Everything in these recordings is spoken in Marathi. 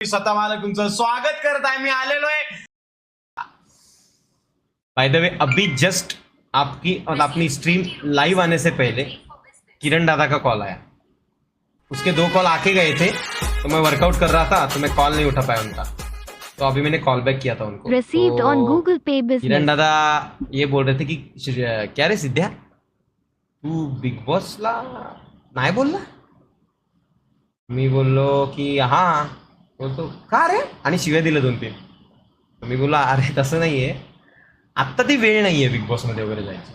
स्वतः मला तुमचं स्वागत करत आहे. मी आलेलो आहे. बाय द वे अभी जस्ट आपकी और अपनी स्ट्रीम लाइव आने से पहले किरण दादा का कॉल आया. उसके 2 कॉल आके गए थे तो मैं वर्कआउट कर रहा था तो मैं कॉल नहीं उठा पाया उनका. तो अभी मैंने कॉल बैक किया था उनको. Received on Google Pay Kiran business. दादा ये बोल रहे थे कि क्या रे सिद्ध्या तू बिग बॉसला नाही बोलला. मी बोललो की हां. बोलतो का रे आणि शिव्या दिलं 2-3. मी बोललो अरे तसं नाहीये, आत्ता ती वेळ नाहीये बिग बॉस मध्ये वगैरे जायची.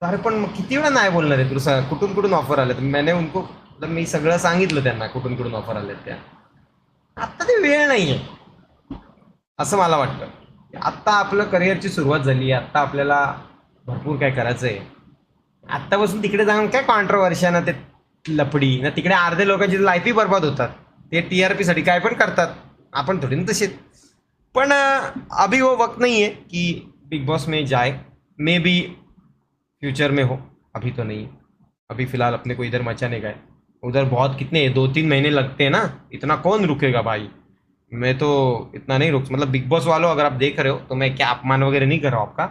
अरे पण मग किती वेळा नाही बोलणार आहे तुला, कुठून कुठून ऑफर आले. मैंने उनको मतलब मी सगळं सांगितलं त्यांना कुठून कुठून ऑफर आले त्या. आत्ता ती वेळ नाहीये असं मला वाटतं. आत्ता आपलं करिअरची सुरुवात झाली, आत्ता आपल्याला भरपूर काय करायचं आहे. आत्तापासून तिकडे जाऊन काय कॉन्ट्रोवर्शिया ना ते लपडी ना, तिकडे अर्धे लोकांची लाईफही बर्बाद होतात. ते TRP साठी काय पण करतात. आपण थोडी ना तसे. पण अभी वो वक्त नहीं है कि बिग बॉस में जाए. मे बी फ्यूचर में हो, अभी तो नहीं. अभी फिलहाल अपने को इधर मचाने का है. उधर बहुत कितने 2-3 महीने लगते हैं ना, इतना कौन रुकेगा भाई. मैं तो इतना नहीं रुक, मतलब बिग बॉस वालों अगर आप देख रहे हो तो मैं क्या अपमान वगैरह नहीं कर रहा हूँ आपका.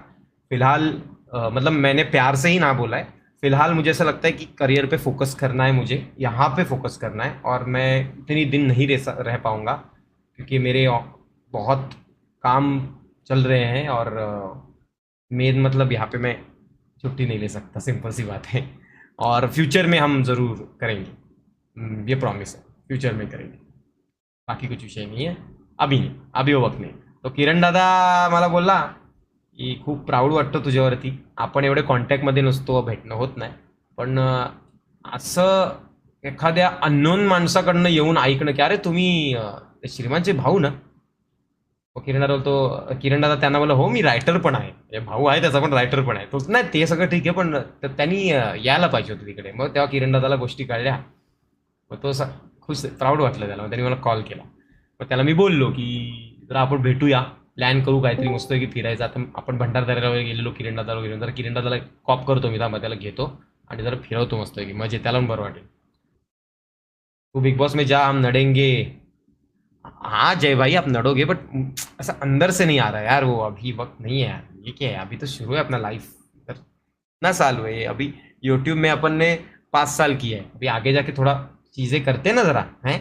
फिलहाल मतलब मैंने प्यार से ही ना बोला है. फिलहाल मुझे ऐसा लगता है कि करियर पे फोकस करना है, मुझे यहाँ पे फोकस करना है. और मैं इतनी दिन नहीं रह पाऊँगा क्योंकि मेरे बहुत काम चल रहे हैं और मेन मतलब यहाँ पे मैं छुट्टी नहीं ले सकता. सिंपल सी बात है. और फ्यूचर में हम ज़रूर करेंगे, ये प्रॉमिस है. फ्यूचर में करेंगे, बाकी कुछ विषय नहीं है. अभी नहीं, अभी वो वक्त नाही. तो किरण दादा मला बोलला की खूप प्राऊड वाटतं तुझ्यावरती. आपण एवढे कॉन्टॅक्टमध्ये नसतो, भेटणं होत नाही. पण असं एखाद्या अननोन माणसाकडनं येऊन ऐकणं की अरे तुम्ही ते श्रीमानचे भाऊ ना. किरण दादा बोलतो, किरण दादा त्यांना बोला हो मी रायटर पण आहे. भाऊ आहे त्याचा पण रायटर पण आहे. तो नाही ते सगळं ठीक आहे पण त्यांनी यायला पाहिजे होतं तिकडे. मग तेव्हा किरण दादाला गोष्टी कळल्या. मग तो असं खुश प्राऊड वाटलं त्याला. मग त्यांनी मला कॉल केला. मग त्याला मी बोललो की जरा आपण भेटूया, प्लॅन करू काहीतरी मस्त की फिरायचं. आता आपण भंडारदऱ्याला वगैरे गेलेलो किरण दादाला वगैरे. जरा किरण दादाला कॉप करतो मी, त्याला घेतो आणि जरा फिरवतो मस्त की मजे त्याला पण बरं वाटेल. तू बिग बॉस में जा, हम लड़ेंगे. हाँ जय भाई आप लड़ोगे बट ऐसा अंदर से नहीं आ रहा है यार. वो अभी वक्त नहीं है यार. ये क्या है, अभी तो शुरू है अपना लाइफ. कितना साल हुए अभी यूट्यूब में अपन ने 5 साल किया है. अभी आगे जाके थोड़ा चीज़ें करते हैं ना जरा हैं.